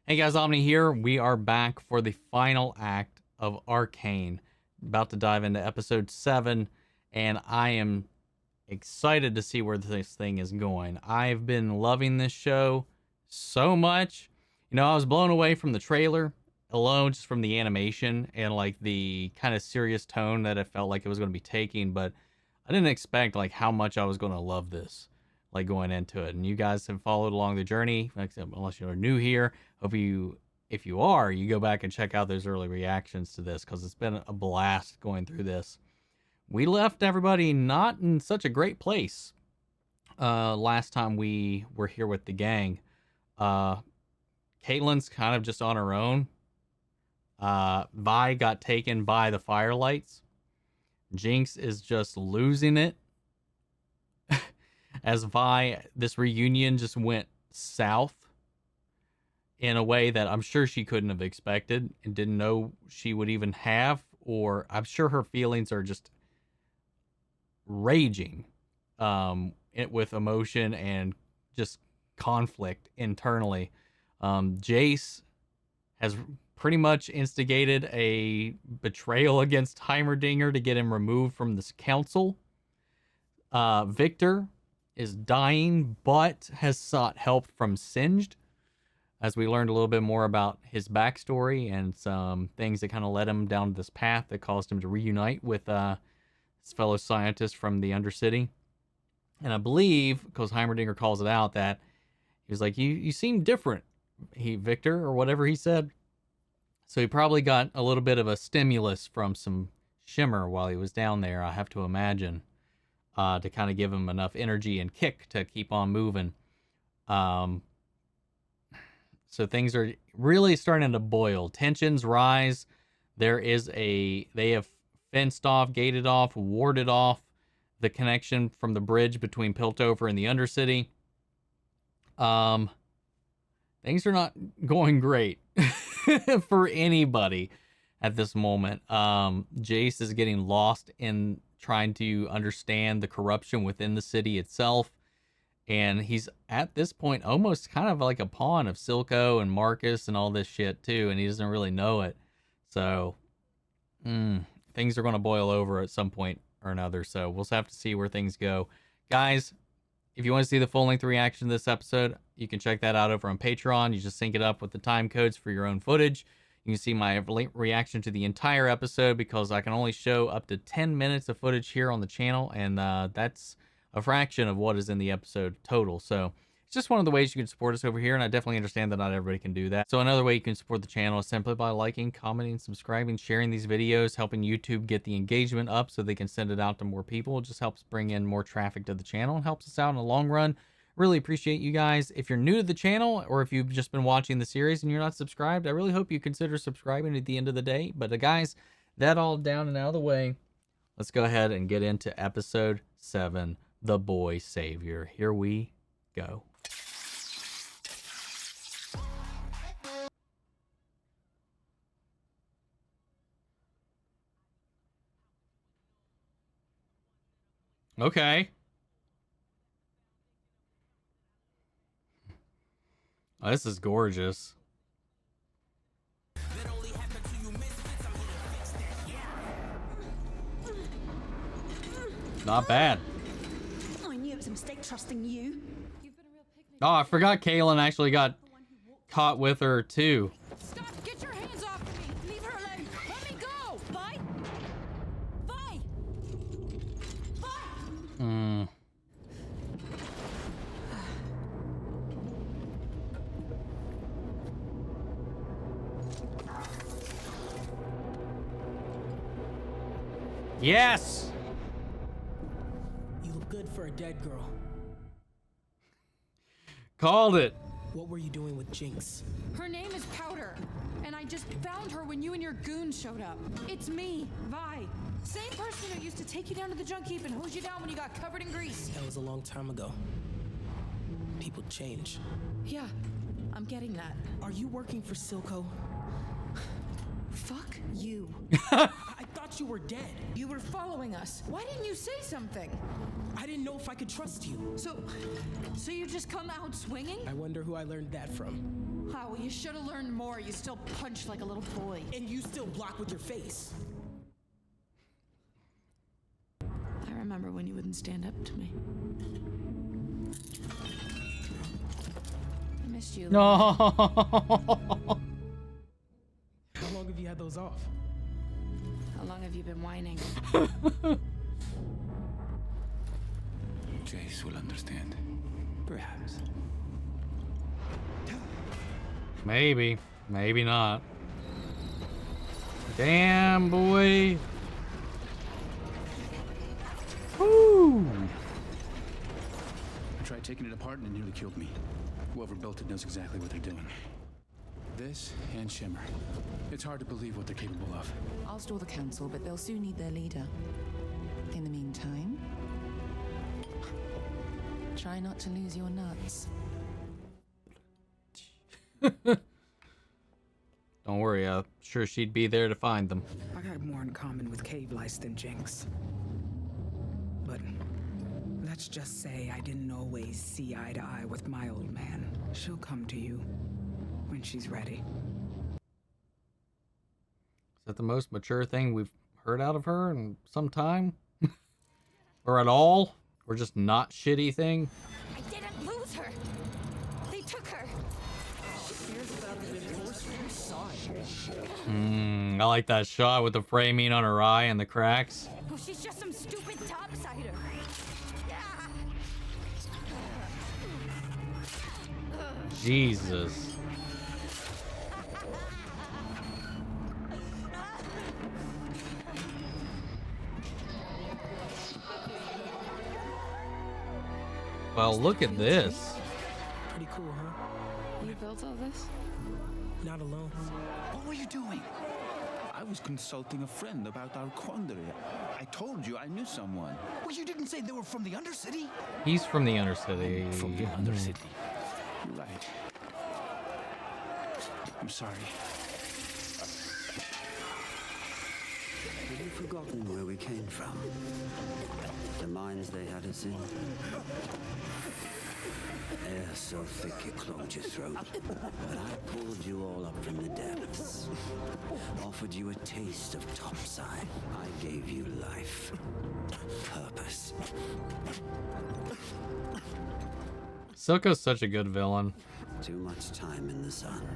Hey guys, Omni here. We are back for the final act of Arcane. About to dive into episode 7, and I am excited to see where this thing is going. I've been loving this show so much. You know, I was blown away from the trailer alone, just from the animation and like the kind of serious tone that it felt like it was going to be taking, but I didn't expect like how much I was going to love this, like going into it. And you guys have followed along the journey, unless you're new here. Hope you, if you are, you go back and check out those early reactions to this, because it's been a blast going through this. We left everybody not in such a great place last time we were here with the gang. Caitlyn's kind of just on her own. Vi got taken by the firelights. Jinx is just losing it. As Vi, this reunion just went south in a way that I'm sure she couldn't have expected and didn't know she would even have, or I'm sure her feelings are just raging with emotion and just conflict internally. Jace has pretty much instigated a betrayal against Heimerdinger to get him removed from this council. Victor is dying, but has sought help from Singed, as we learned a little bit more about his backstory and some things that kind of led him down this path that caused him to reunite with his fellow scientist from the Undercity. And I believe, because Heimerdinger calls it out, that he was like, you seem different, Victor, or whatever he said. So he probably got a little bit of a stimulus from some shimmer while he was down there, I have to imagine, to kind of give him enough energy and kick to keep on moving. So things are really starting to boil. Tensions rise. They have fenced off, gated off, warded off the connection from the bridge between Piltover and the Undercity. Things are not going great for anybody at this moment. Jace is getting lost in trying to understand the corruption within the city itself. And he's at this point almost kind of like a pawn of Silco and Marcus and all this shit too, and he doesn't really know it. So things are going to boil over at some point or another. So we'll have to see where things go. Guys, if you want to see the full-length reaction to this episode, you can check that out over on Patreon. You just sync it up with the time codes for your own footage. You can see my reaction to the entire episode, because I can only show up to 10 minutes of footage here on the channel, and that's a fraction of what is in the episode total. So it's just one of the ways you can support us over here, and I definitely understand that not everybody can do that. So another way you can support the channel is simply by liking, commenting, subscribing, sharing these videos, helping YouTube get the engagement up so they can send it out to more people. It just helps bring in more traffic to the channel and helps us out in the long run. Really appreciate you guys. If you're new to the channel, or if you've just been watching the series and you're not subscribed, I really hope you consider subscribing at the end of the day. But guys, that all down and out of the way, let's go ahead and get into episode 7, The Boy Savior. Here we go. Okay. Oh, this is gorgeous. Not bad. I knew it was a mistake trusting you. Oh, I forgot Kaylin actually got caught with her too. Stop! Get your hands off me! Leave her alone! Let me go! Vi! Vi! Vi! Yes! You look good for a dead girl. Called it. What were you doing with Jinx? Her name is Powder, and I just found her when you and your goons showed up. It's me, Vi. Same person who used to take you down to the junk heap and hose you down when you got covered in grease. That was a long time ago. People change. Yeah, I'm getting that. Are you working for Silco? Fuck you. I thought you were dead. You were following us. Why didn't you say something? I didn't know if I could trust you. So you just come out swinging? I wonder who I learned that from. Oh, well, you should have learned more. You still punch like a little boy. And you still block with your face. I remember when you wouldn't stand up to me. I missed you. No. How long have you had those off? How long have you been whining? Jace will understand. Perhaps. Maybe. Maybe not. Damn, boy. Woo. I tried taking it apart and it nearly killed me. Whoever built it knows exactly what they're doing. This and Shimmer. It's hard to believe what they're capable of. I'll stall the council, but they'll soon need their leader. In the meantime, try not to lose your nuts. Don't worry, I'm sure she'd be there to find them. I got more in common with cave lice than Jinx. But let's just say I didn't always see eye to eye with my old man. She'll come to you when she's ready. Is that the most mature thing we've heard out of her in some time? Or at all? Or just not shitty thing? I didn't lose her. They took her. I like that shot with the framing on her eye and the cracks. Oh, she's just some stupid topsider. Jesus. Well, look at this. Pretty cool, huh? You built all this? Not alone. What were you doing? I was consulting a friend about our quandary. I told you I knew someone. Well, you didn't say they were from the Undercity? He's from the Undercity. From the Undercity. Right. I'm sorry. Have you forgotten where we came from? The mines they had us in? Air so thick it clogged your throat. But I pulled you all up from the depths. Offered you a taste of topside. I gave you life. Purpose. Silco's such a good villain. Too much time in the sun.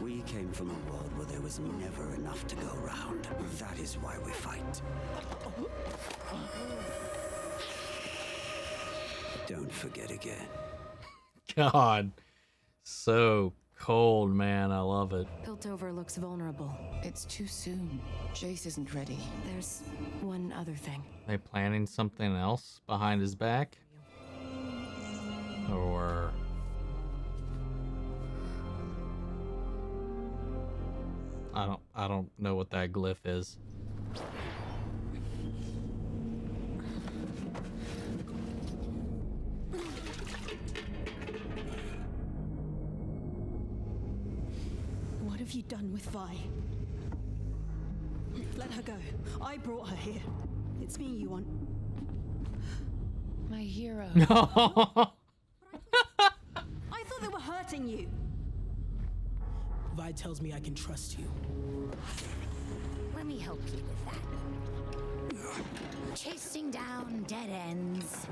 We came from a world where there was never enough to go round. That is why we fight. Don't forget again. God. So cold, man. I love it. Piltover looks vulnerable. It's too soon. Jace isn't ready. There's one other thing. They planning something else behind his back? Or... I don't know what that glyph is. What have you done with Vi? Let her go. I brought her here. It's me you want. My hero. I thought they were hurting you. Vi tells me I can trust you. Let me help you with that. Chasing down dead ends.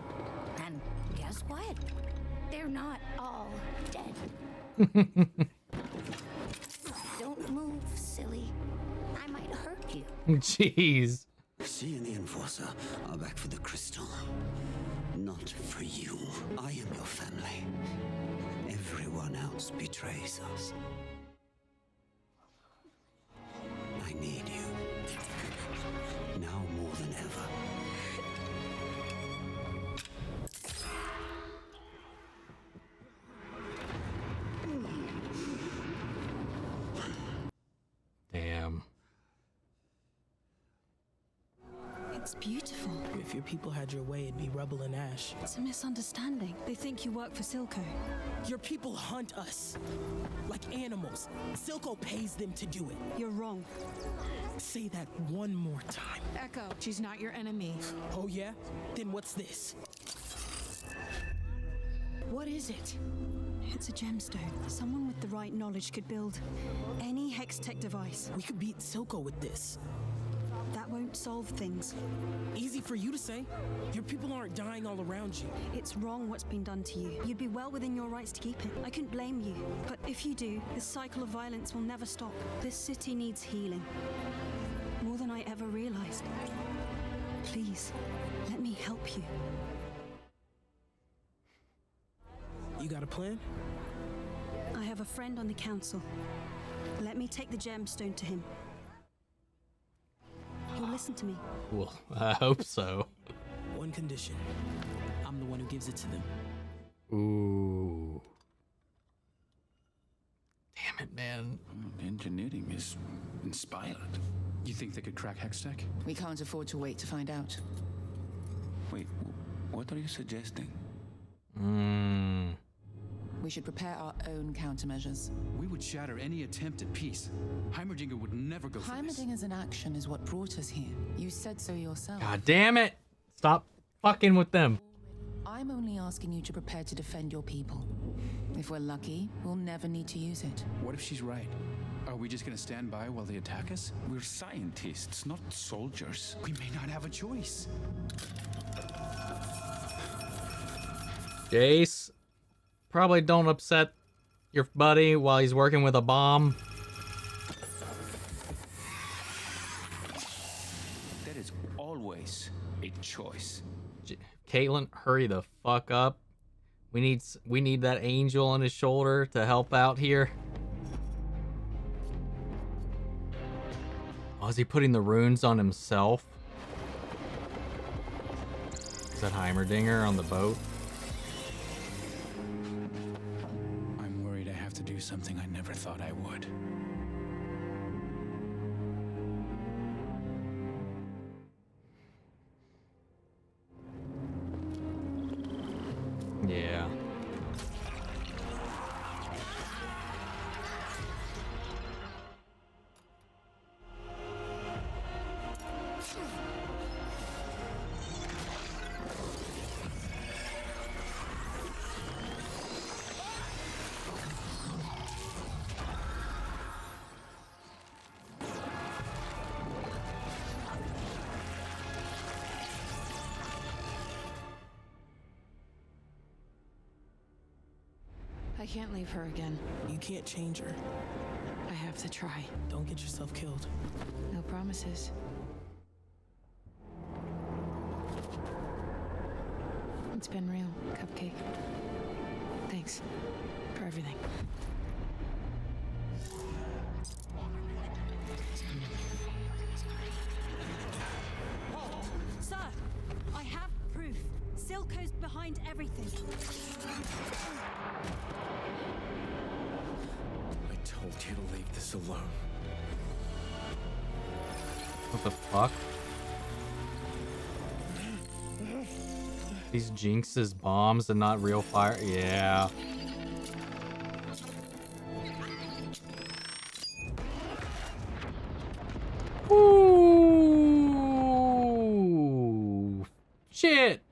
And guess what? They're not all dead. Don't move, silly. I might hurt you. Jeez. She and the Enforcer are back for the crystal. Not for you. I am your family. Everyone else betrays us. I need you. Now more than ever. Damn. It's beautiful. If your people had your way, it'd be rubble and ash. It's a misunderstanding. They think you work for Silco. Your people hunt us like animals. Silco pays them to do it. You're wrong. Say that one more time. Echo, she's not your enemy. Oh yeah? Then what's this? What is it? It's a gemstone. Someone with the right knowledge could build any hex-tech device. We could beat Silco with this. That won't solve things. Easy for you to say. Your people aren't dying all around you. It's wrong what's been done to you. You'd be well within your rights to keep it. I couldn't blame you. But if you do, this cycle of violence will never stop. This city needs healing. More than I ever realized. Please, let me help you. You got a plan? I have a friend on the council. Let me take the gemstone to him. He'll listen to me. Well, I hope so. One condition. I'm the one who gives it to them. Ooh. Damn it, man. Ingenuity is inspired. You think they could crack Hextech? We can't afford to wait to find out. Wait, what are you suggesting? We should prepare our own countermeasures. We would shatter any attempt at peace. Heimerdinger would never go for this. Heimerdinger's inaction is what brought us here. You said so yourself. God damn it. Stop fucking with them. I'm only asking you to prepare to defend your people. If we're lucky, we'll never need to use it. What if she's right? Are we just gonna stand by while they attack us? We're scientists, not soldiers. We may not have a choice. Jace, probably don't upset your buddy while he's working with a bomb. There is always a choice. Caitlin, hurry the fuck up. We need that angel on his shoulder to help out here. Oh, is he putting the runes on himself? Is that Heimerdinger on the boat? I'm worried I have to do something I never thought I would. Yeah. I can't leave her again. You can't change her. I have to try. Don't get yourself killed. No promises. It's been real, Cupcake. Thanks for everything. Sir, I have proof. Silco's behind everything. I told you to leave this alone. What the fuck? These Jinx's bombs and not real fire? Yeah. Ooh. Shit.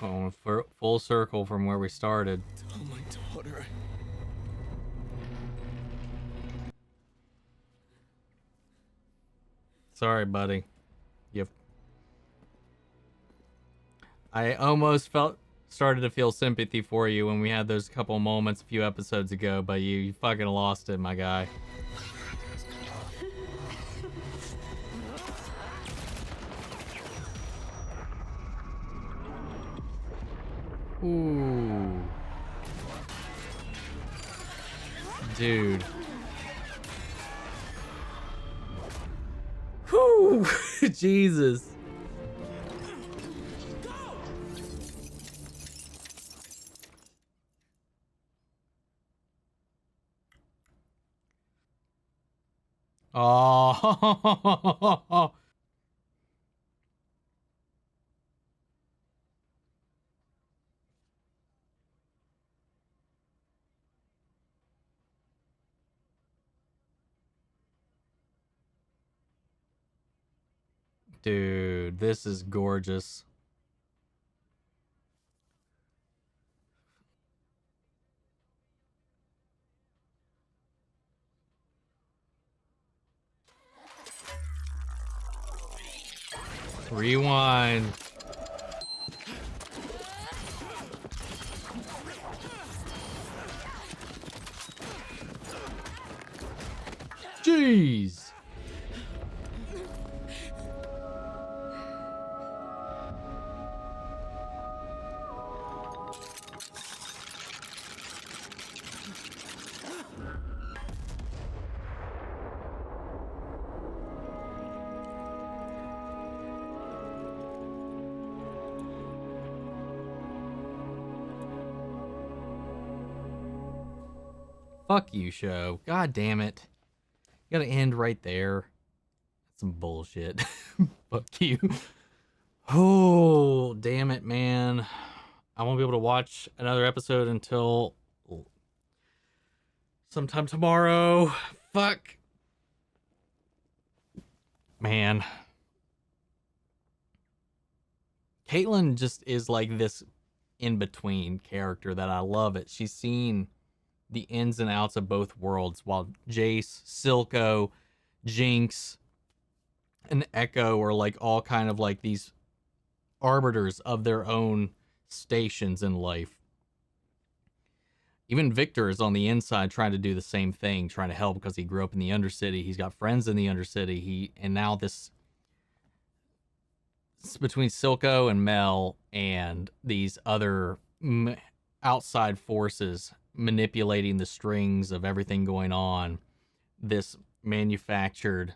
Going full circle from where we started. Tell my daughter. Sorry, buddy. I almost started to feel sympathy for you when we had those couple moments a few episodes ago, but you fucking lost it, my guy. Ooh. Dude. Whew. Jesus. Oh. Dude, this is gorgeous. Rewind. Jeez. Fuck you, show. God damn it. You gotta end right there. That's some bullshit. Fuck you. Oh, damn it, man. I won't be able to watch another episode until sometime tomorrow. Fuck. Man. Caitlin just is like this in-between character that I love it. She's seen the ins and outs of both worlds, while Jace, Silco, Jinx, and Echo are like all kind of like these arbiters of their own stations in life. Even Victor is on the inside trying to do the same thing, trying to help because he grew up in the Undercity. He's got friends in the Undercity. And now this between Silco and Mel and these other outside forces manipulating the strings of everything going on, this manufactured,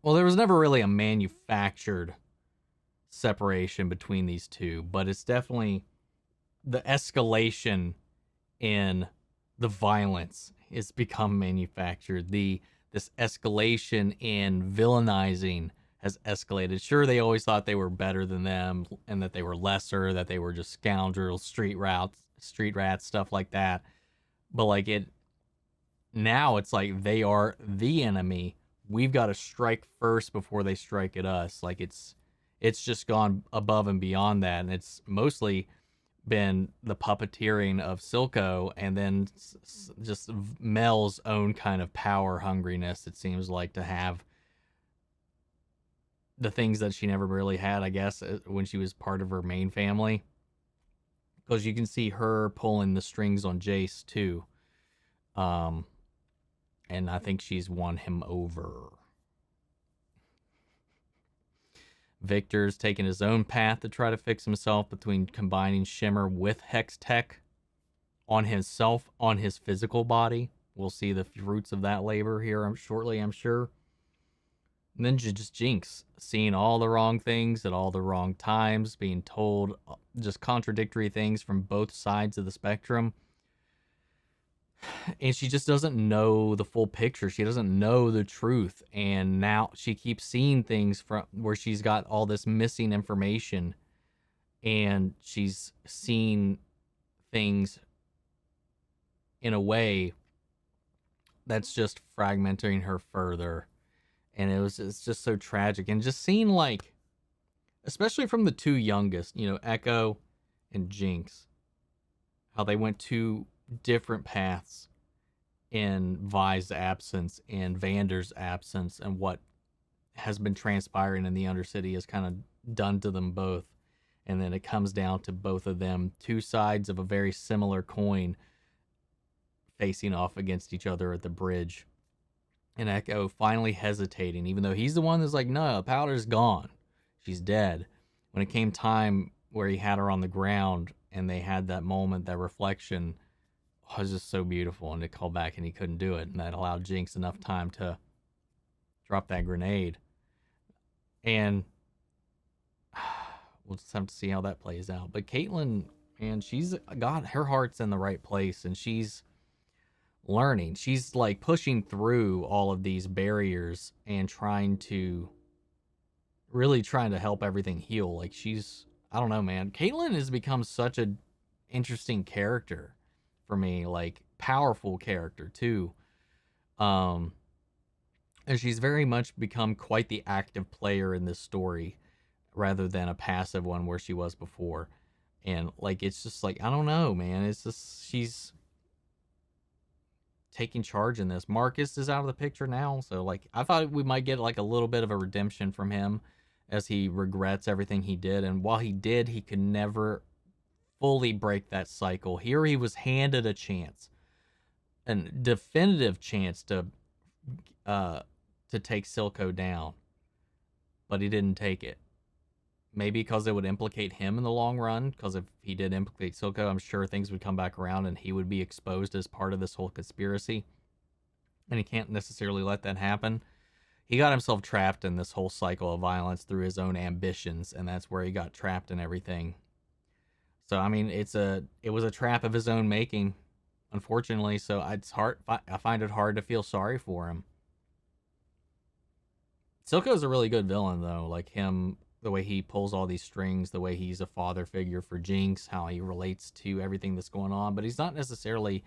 well, there was never really a manufactured separation between these two, but it's definitely the escalation in the violence has become manufactured. This escalation in villainizing has escalated. Sure, they always thought they were better than them and that they were lesser, that they were just scoundrels, street rats, stuff like that. But like now it's like they are the enemy. We've got to strike first before they strike at us. Like it's just gone above and beyond that, and it's mostly been the puppeteering of Silco and then just Mel's own kind of power hungriness. It seems like to have the things that she never really had, I guess, when she was part of her main family. Because you can see her pulling the strings on Jace too. And I think she's won him over. Victor's taken his own path to try to fix himself between combining Shimmer with Hex Tech on himself, on his physical body. We'll see the fruits of that labor here shortly, I'm sure. And then just Jinx, seeing all the wrong things at all the wrong times, being told just contradictory things from both sides of the spectrum. And she just doesn't know the full picture. She doesn't know the truth. And now she keeps seeing things from where she's got all this missing information. And she's seen things in a way that's just fragmenting her further. And it's just so tragic. And just seeing, like, especially from the two youngest, Echo and Jinx, how they went two different paths in Vi's absence and Vander's absence, and what has been transpiring in the Undercity has kind of done to them both. And then it comes down to both of them, two sides of a very similar coin, facing off against each other at the bridge. And Echo finally hesitating, even though he's the one that's like, no, Powder's gone. She's dead. When it came time where he had her on the ground and they had that moment, that reflection, it was just so beautiful. And to call back and he couldn't do it. And that allowed Jinx enough time to drop that grenade. And we'll just have to see how that plays out. But Caitlyn, man, she's got her heart's in the right place. And she's learning. She's like pushing through all of these barriers and really trying to help everything heal. Like I don't know, man. Caitlyn has become such a interesting character for me, like powerful character too. And she's very much become quite the active player in this story rather than a passive one where she was before. And like, it's just like, I don't know, man. It's just, she's taking charge in this. Marcus is out of the picture now. So like, I thought we might get like a little bit of a redemption from him as he regrets everything he did. And while he did, he could never fully break that cycle. Here he was handed a chance, a definitive chance to take Silco down, but he didn't take it. Maybe because it would implicate him in the long run, because if he did implicate Silco, I'm sure things would come back around and he would be exposed as part of this whole conspiracy. And he can't necessarily let that happen. He got himself trapped in this whole cycle of violence through his own ambitions, and that's where he got trapped in everything. So, I mean, it was a trap of his own making, unfortunately, so I find it hard to feel sorry for him. Silco's a really good villain, though. Like him, the way he pulls all these strings, the way he's a father figure for Jinx, how he relates to everything that's going on. But he's not necessarily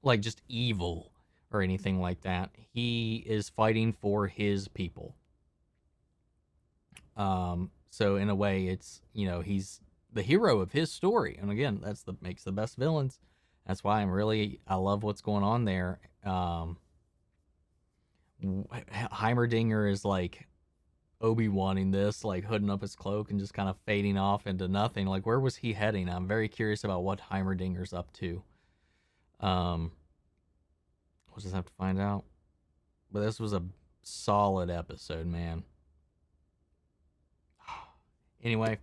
like just evil or anything like that. He is fighting for his people. So in a way, it's, you know, he's the hero of his story. And again, that's makes the best villains. That's why I love what's going on there. Heimerdinger is like Obi-Wan in this, like hooding up his cloak and just kind of fading off into nothing. Like, where was he heading? I'm very curious about what Heimerdinger's up to. We'll just have to find out. But this was a solid episode, man. Anyway,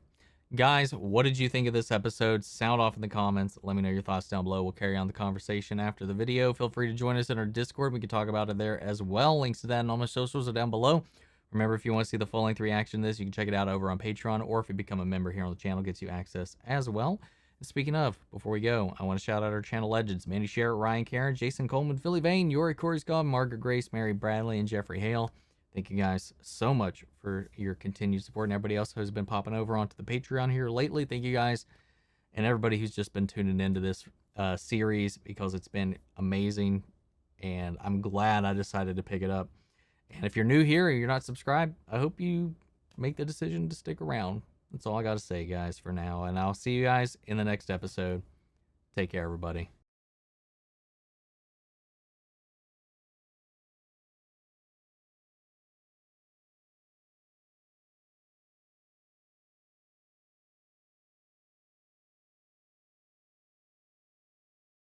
guys, what did you think of this episode? Sound off in the comments. Let me know your thoughts down below. We'll carry on the conversation after the video. Feel free to join us in our Discord. We can talk about it there as well. Links to that and all my socials are down below. Remember, if you want to see the full-length reaction to this, you can check it out over on Patreon, or if you become a member here on the channel, gets you access as well. And speaking of, before we go, I want to shout out our channel legends: Mandy Sherritt, Ryan Karen, Jason Coleman, Philly Vane, Yori Corey Scott, Margaret Grace, Mary Bradley, and Jeffrey Hale. Thank you guys so much for your continued support, and everybody else who's been popping over onto the Patreon here lately. Thank you guys, and everybody who's just been tuning into this series, because it's been amazing, and I'm glad I decided to pick it up. And if you're new here or you're not subscribed, I hope you make the decision to stick around. That's all I got to say, guys, for now. And I'll see you guys in the next episode. Take care, everybody.